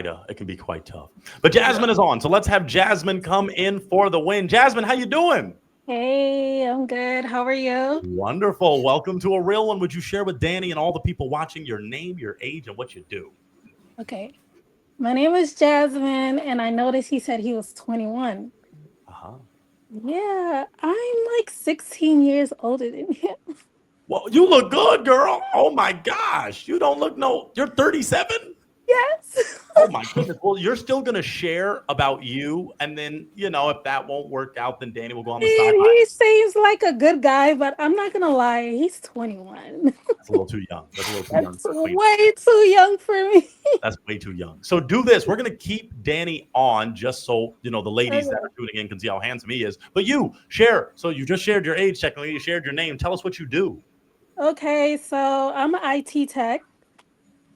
It can be quite tough. But Jasmine is on, so let's have Jasmine come in for the win. Jasmine, how you doing? Hey, I'm good. How are you? Wonderful. Welcome to a real one. Would you share with Danny and all the people watching your name, your age, and what you do? Okay. My name is Jasmine, and I noticed he said he was 21. Uh-huh. Yeah, I'm like 16 years older than him. Well, you look good, girl. Oh my gosh. You don't look you're 37? Yes. Oh my goodness. Well, you're still gonna share about you, and then if that won't work out, then Danny will go on the And sideline. he seems like a good guy, but I'm not gonna lie, he's 21. That's a little too young. That's a little too young That's for a queen. way too young for me. That's way too young. So do this. We're gonna keep Danny on just so the ladies that Okay. are tuning in can see how handsome he is. But you share. So you just shared your age, technically. You shared your name. Tell us what you do. Okay, so I'm an IT tech.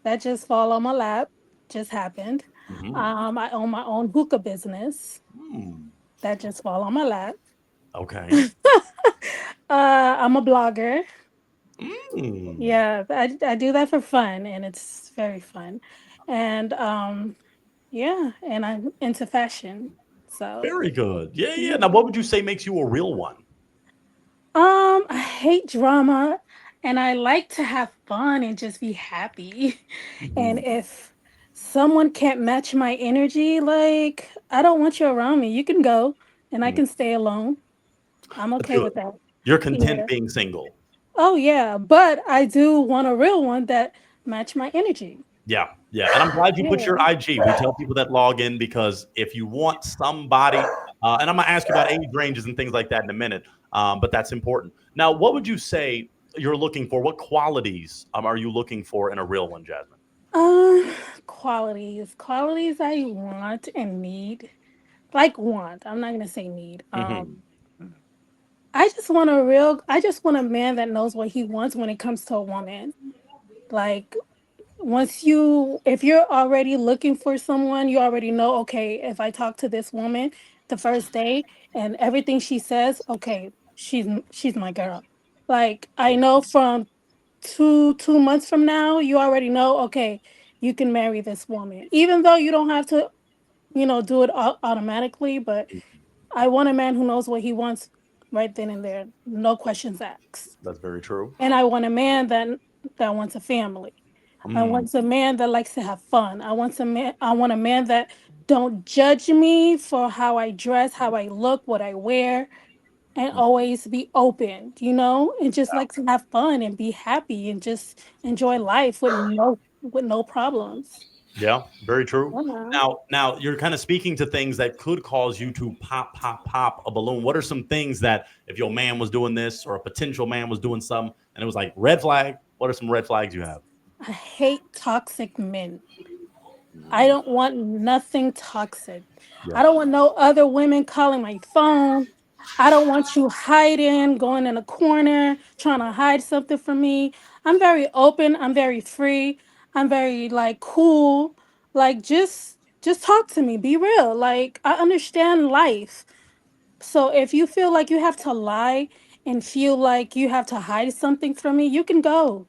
That just fall on my lap. Just happened. Hmm. I own my own hookah business. Hmm. That just fall on my lap. Okay. I'm a blogger. Mm. Yeah, I do that for fun, and it's very fun. And yeah, and I'm into fashion. So Very good. Yeah, yeah. Now, yeah. what would you say makes you a real one? I hate drama, and I like to have fun and just be happy. And Mhm. if someone can't match my energy, like I don't want you around me. You can go, and I Mm. can stay alone. I'm That's okay good. with that. You're content Yeah. being single. Oh yeah, but I do want a real one that match my energy. Yeah, yeah. And I'm glad you put your Yeah. IG. We tell people that log in because if you want somebody, and I'm going to ask you about age ranges and things like that in a minute, but that's important. Now, what would you say you're looking for? What qualities are you looking for in a real one, Jasmine? Um, qualities I want and need. Like want. I'm not gonna say need. Hmm. I just want a man that knows what he wants when it comes to a woman. Like if you're already looking for someone, you already know, okay, if I talk to this woman the first day and everything she says, okay, she's my girl. Like I know from 2 months from now, you already know, okay, you can marry this woman. Even though you don't have to, do it automatically, but I want a man who knows what he wants right then and there, no questions asked. That's very true. And I want a man that wants a family. I Mm. want a man that likes to have fun. I want a man that don't judge me for how I dress, how I look, what I wear, and always be open, and just like to have fun and be happy and just enjoy life with no problems. Yeah, very true. Yeah. Now you're kind of speaking to things that could cause you to pop a balloon. What are some things that if your man was doing this or a potential man was doing something and it was like red flag? What are some red flags you have? I hate toxic men. I Mm. don't want nothing toxic. Yeah. I don't want no other women calling my phone. I don't want you hiding, going in a corner, trying to hide something from me. I'm very open. I'm very free. I'm very like cool. Like just talk to me. Be real. Like I understand life. So if you feel like you have to lie and feel like you have to hide something from me, you can go.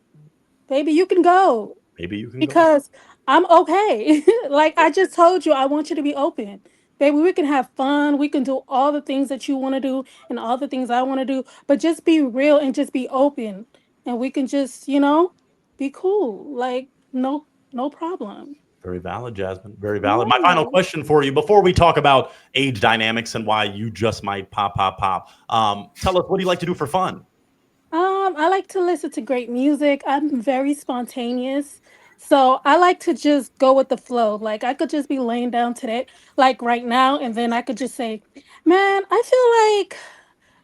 Baby, you can go Maybe you can go. because I'm okay. Like I just told you, I want you to be open. Baby, we can have fun. We can do all the things that you want to do and all the things I want to do, but just be real and just be open. And we can just, be cool. Like no problem. Very valid, Jasmine. Very valid. My final Yeah. question for you before we talk about age dynamics and why you just might pop. Tell us, what do you like to do for fun? I like to listen to great music. I'm very spontaneous. So I like to just go with the flow. Like I could just be laying down today, like right now, and then I could just say, man, I feel like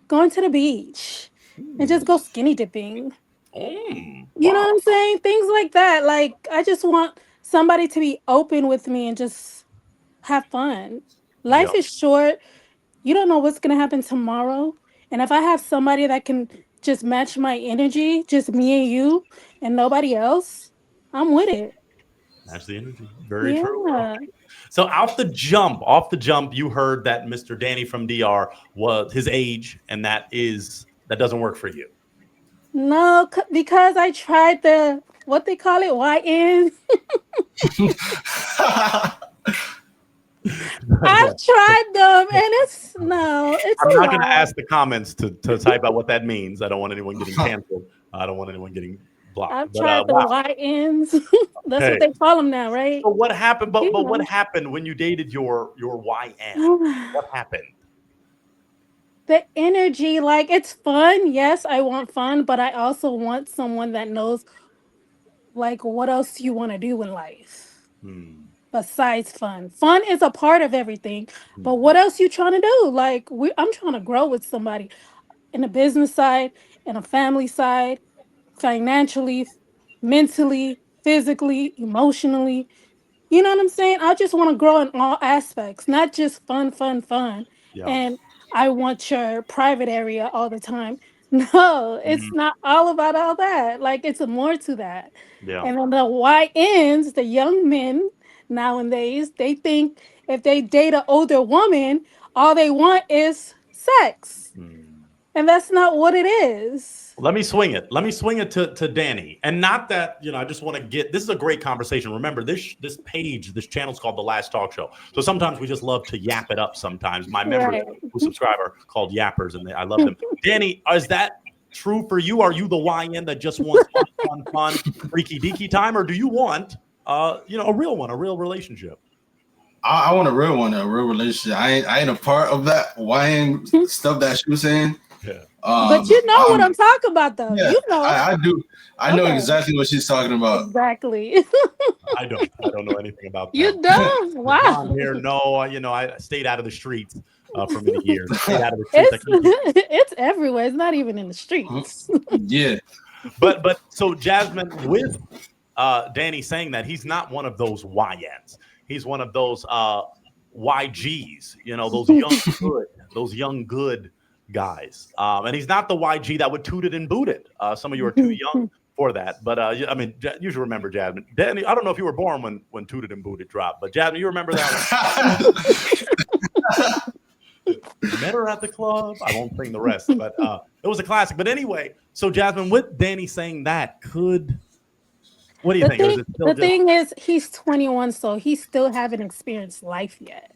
going to the beach and Hmm. just go skinny dipping. You know Wow. what I'm saying? Things like that. Like I just want somebody to be open with me and just have fun. Yeah. Life is short. You don't know what's going to happen tomorrow. And if I have somebody that can just match my energy, just me and you and nobody else, I'm with it. Match the energy. Very true. Yeah. Okay. So off the jump, you heard that Mr. Danny from DR was his age, and that doesn't work for you. No, because I tried the what they call it, YN. Yeah. I've tried them, and it's no, it's I'm a not going to lot. ask the comments to type out what that means. I don't want anyone getting canceled. I don't want anyone getting blocked. I've But tried the wow. YNs. That's what Okay. they call them now, right? So what happened? But what You happened when you dated your YN? know. What happened? The energy, like it's fun. Yes, I want fun, but I also want someone that knows like what else you want to do in life Hmm. besides fun. Fun is a part of everything, but Hmm. what else you trying to do? Like I'm trying to grow with somebody in a business side, in a family side, financially, mentally, physically, emotionally. You know what I'm saying? I just want to grow in all aspects, not just fun, fun, fun. Yeah. And I want your private area all the time. No, it's Mhm. not all about all that. Like it's more to that. Yeah. And then the YNs, the young men nowadays, they think if they date an older woman, all they want is sex. Hmm. And that's not what it is. Let me swing it. Let me swing it to Danny. And not that, I just want to get this is a great conversation. Remember, this page, this channel is called The Last Talk Show. So sometimes we just love to yap it up sometimes. My members Right. who subscribe are called yappers, and I love them. Danny, is that true for you? Are you the YN that just wants fun, freaky deaky time, or do you want a real one, a real relationship? I want a real one, a real relationship. I ain't a part of that YN stuff that she was saying. Yeah. But you know what I'm I'm talking about, though. yeah, You know. I do. I know Okay. exactly what she's talking about. Exactly. I don't. I don't know anything about that. You don't? The blonde Wow. hair, no. I stayed out of the streets for many years. Stayed out of the streets. I It's can't keep. it's everywhere. It's not even in the streets. Yeah, But so Jasmine, with Danny saying that he's not one of those YNs. He's one of those YGs. Those young good guys. And he's not the YG that would toot it and boot it. Some of you are too young for that. But I mean, you should remember Jasmine. Danny, I don't know if you were born when Tooted and Booted dropped, but Jasmine, you remember that one? Met her at the club. I won't sing the rest, but it was a classic. But anyway, so Jasmine, with Danny saying that, what do you The think? Or is thing it still the just thing is he's 21, so he still haven't experienced life yet.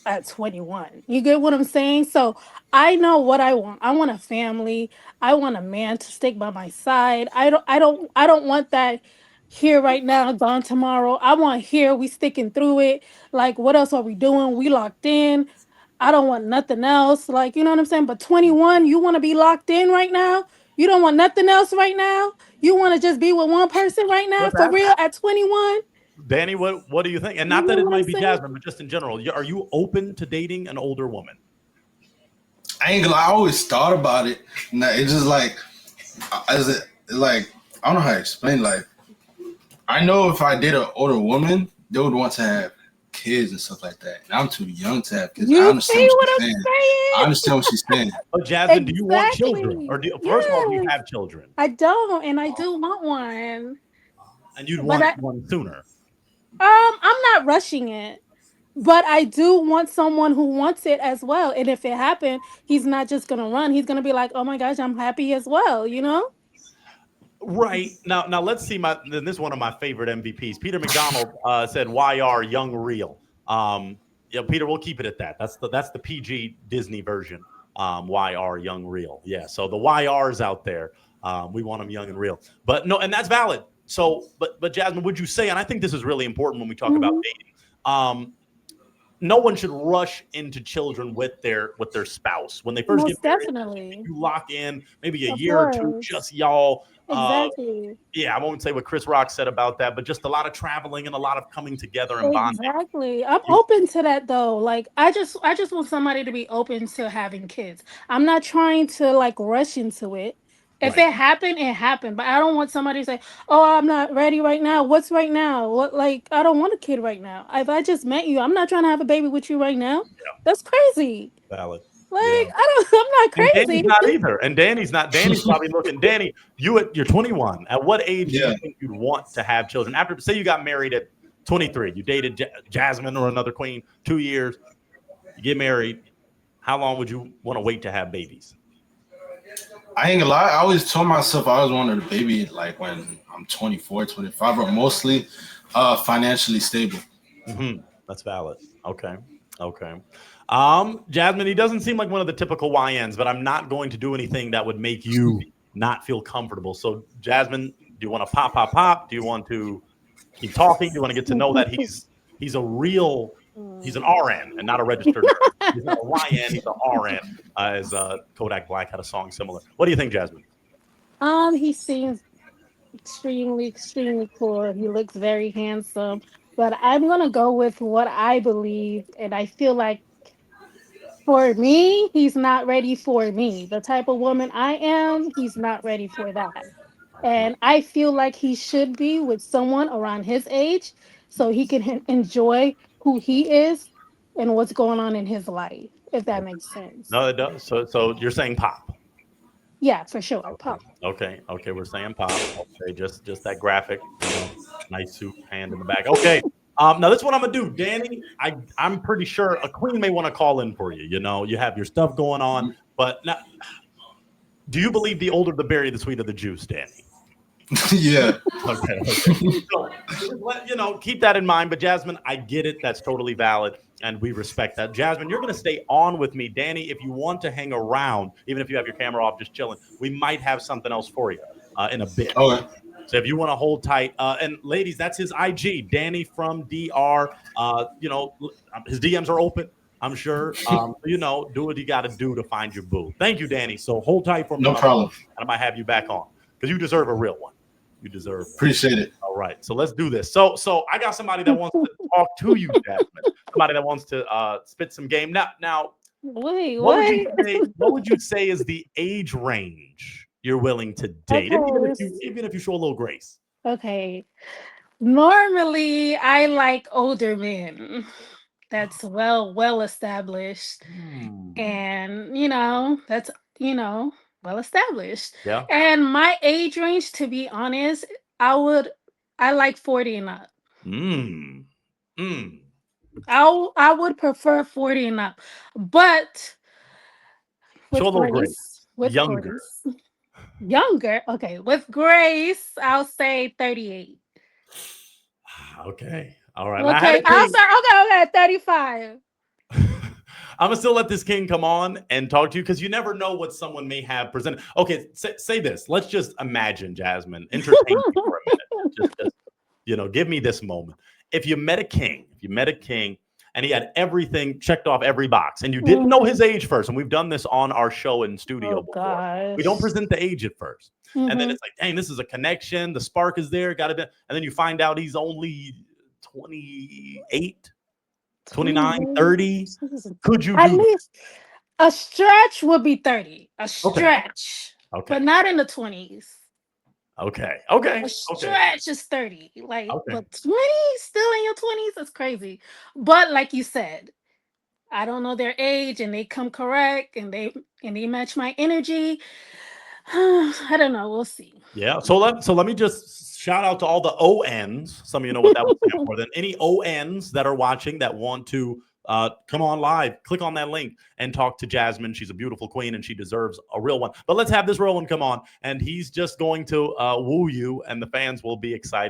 At 21. You get what I'm saying? So I know what I want. I want a family. I want a man to stick by my side. I don't want that here right now, gone tomorrow. I want here, we sticking through it. Like what else are we doing? We locked in. I don't want nothing else. Like, you know what I'm saying? But 21, you want to be locked in right now? You don't want nothing else right now? You want to just be with one person right now with for that? real at 21? Danny, what do you think? And You not know that it what I'm might be saying? Jasmine, but just in general, are you open to dating an older woman? I ain't gonna lie. I always thought about it. And it's just like, as it like, I don't know how to explain. Like, I know if I date an older woman, they would want to have kids and stuff like that. And I'm too young to have kids. I You understand see what what she's I'm saying. I saying? understand what she's saying. But Jasmine, do you want children, Exactly. or first of all, do you Yes. have children, I don't, and I do want one. and you'd But want one sooner? I'm not rushing it. But I do want someone who wants it as well. And if it happened, he's not just gonna run. He's gonna be like, "Oh my gosh, I'm happy as well." You know? Right now, let's see. This is one of my favorite MVPs. Peter McDonald said, "YR Young Real." Yeah, Peter, we'll keep it at that. That's the PG Disney version. YR Young Real. Yeah. So the YRs out there, we want them young and real. But no, and that's valid. So, but Jasmine, would you say? And I think this is really important when we talk about Hmm. dating. No one should rush into children with their spouse when they first get Most married. definitely. You lock in maybe a Of year or two, course. just y'all. Exactly. Yeah, I won't say what Chris Rock said about that, but just a lot of traveling and a lot of coming together and bonding. Exactly. I'm You, open to that though. Like I just want somebody to be open to having kids. I'm not trying to like rush into it. If right, it happened, it happened. But I don't want somebody to say, "Oh, I'm not ready right now." What's right now? What like I don't want a kid right now. If I just met you, I'm not trying to have a baby with you right now. yeah, That's crazy. valid. Like Yeah. I don't I'm not And Danny's crazy. not either. And Danny's not. Danny's probably looking. Danny, you're 21. At what age do Yeah. you think you'd want to have children? After, say, you got married at 23, you dated Jasmine or another queen 2 years, you get married. How long would you want to wait to have babies? I ain't gonna lie. I always told myself I always wanted a baby like when I'm 24, 25, or mostly financially stable. That's valid. Okay. Okay. Jasmine, he doesn't seem like one of the typical YNs, but I'm not going to do anything that would make you not feel comfortable. So, Jasmine, do you want to pop? Do you want to keep talking? Do you want to get to know that he's a real he's an RN and not a registered nurse. He's not a YN, he's an RN, as Kodak Black had a song similar. What do you think, Jasmine? He seems extremely cool. He looks very handsome. But I'm gonna go with what I believe, and I feel like for me, he's not ready for me. The type of woman I am, he's not ready for that. And I feel like he should be with someone around his age so he can enjoy who he is and what's going on in his life, if that makes sense. No, it does. So you're saying pop. Yeah, for sure. Okay. Pop. Okay, we're saying pop. Okay, just that graphic, nice suit, hand in the back. Okay. Now this is what I'm gonna do, Danny. I'm pretty sure a queen may want to call in for you. You know, you have your stuff going on, but now, do you believe the older the berry, the sweeter the juice, Danny? Yeah. Okay. So, keep that in mind. But Jasmine, I get it. That's totally valid, and we respect that. Jasmine, you're going to stay on with me. Danny, if you want to hang around, even if you have your camera off, just chilling, we might have something else for you in a bit. Okay. So if you want to hold tight, and ladies, that's his IG, Danny from DR. His DMs are open, I'm sure. Do what you got to do to find your boo. Thank you, Danny. So hold tight for me. No problem. And I might have you back on because you deserve a real one. You deserve. Appreciate it. All right, so let's do this. So I got somebody that wants to talk to you, Jasmine. Somebody that wants to spit some game. Now, Wait, what what? would you say is the age range you're willing to date, even if you show a little grace? Okay. Normally, I like older men. That's well established, and that's well established. Yeah. And my age range, to be honest, I like 40 and up. I would prefer 40 and up, but with Show a little grace, with Younger. grace. Younger, okay, with grace, I'll say 38. Okay. All right. Okay, I'll start. Okay, 35. I'm gonna still let this king come on and talk to you because you never know what someone may have presented. Okay, say this. Let's just imagine, Jasmine, entertain me for a minute. Just give me this moment. If you met a king, and he had everything checked off every box, and you didn't know his age first, and we've done this on our show in studio before. Gosh. We don't present the age at first. And then it's like, dang, this is a connection. The spark is there. Got it. And then you find out he's only 28, 29, 30. Could you at do least a stretch would be 30. A stretch. Okay. But not in the 20s. Okay. A stretch is 30. But 20, still in your 20s, that's crazy. But like you said, I don't know their age and they come correct and they match my energy. I don't know. We'll see. Yeah. So let me just shout out to all the ONs. Some of you know what that was for. Then any ONs that are watching that want to come on live, click on that link and talk to Jasmine. She's a beautiful queen and she deserves a real one. But let's have this real one come on, and he's just going to woo you, and the fans will be excited.